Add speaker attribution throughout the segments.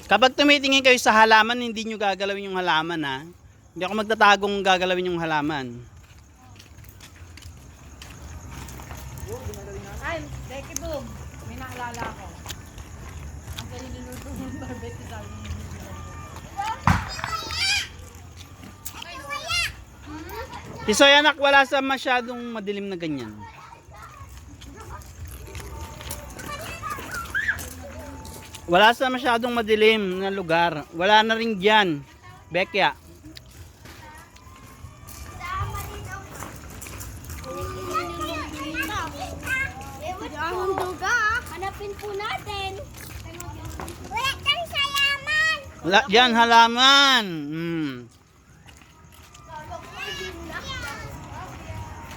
Speaker 1: Kapag tumitingin kayo sa halaman, hindi nyo gagalawin yung halaman ha. Hindi ako magtatagong gagalawin yung halaman.
Speaker 2: Ay, Becky Boom. May naalala ko. Ang kaniluluto ng barbecue sa akin.
Speaker 1: Tisoy anak, wala sa masyadong madilim na ganyan. Wala sa masyadong madilim na lugar. Wala na rin dyan. Bekya.
Speaker 3: Ang duga, hanapin po natin. Wala kang salaman.
Speaker 1: Wala dyan halaman.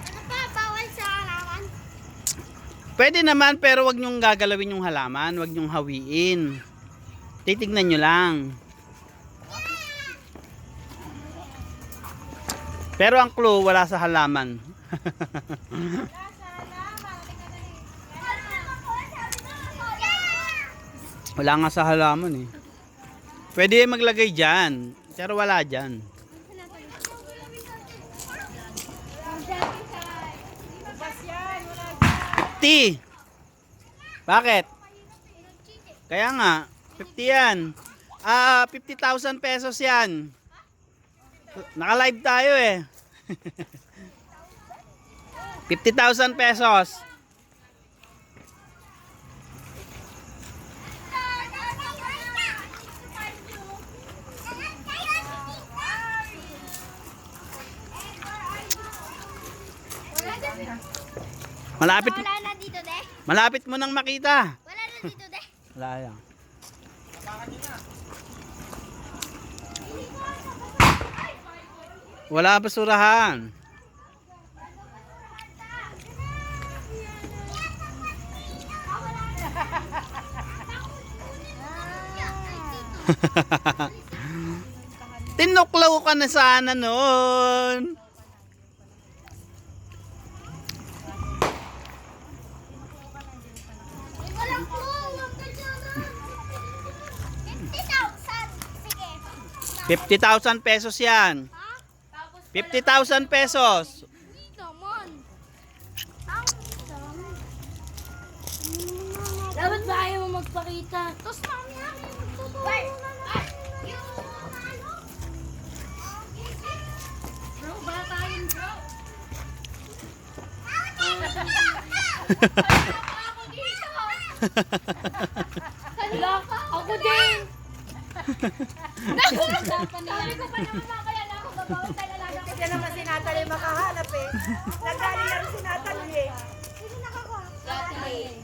Speaker 3: Ano pa, bawal sa halaman?
Speaker 1: Pwede naman pero wag nyong gagalawin yung halaman. Wag nyong hawiin. Titignan nyo lang. Pero ang clue wala sa halaman. Wala nga sa halaman eh. Pwede maglagay dyan. Pero wala dyan. $50. Bakit? Kaya nga, 50 yan. 50,000 pesos yan. Naka-live tayo eh. 50,000 pesos. Malapit,
Speaker 3: Wala na dito, de.
Speaker 1: malapit mo nang makita.
Speaker 3: Wala na dito, de.
Speaker 1: Wala yan. Wala basurahan. Tinuklaw ka na sana noon.
Speaker 3: Walang clue. Huwag ka dyan. 50,000. Sige.
Speaker 1: 50,000 pesos yan.
Speaker 3: Ha?
Speaker 1: 50,000 pesos.
Speaker 3: Hindi naman.
Speaker 2: Dapat ba ayaw mo magpakita?
Speaker 3: Tapos mamaya may magtutulong na naman.
Speaker 2: Bro, bala tayong bro. Ako dito. Hala ka. Ako din. Sabi ko pa naman mamaya na ako babawal sa lalaga.
Speaker 4: Kasi naman si Natalie makahanap eh. Nagaling lang si Natalie eh.
Speaker 3: Sino nakakuha?
Speaker 2: Dati.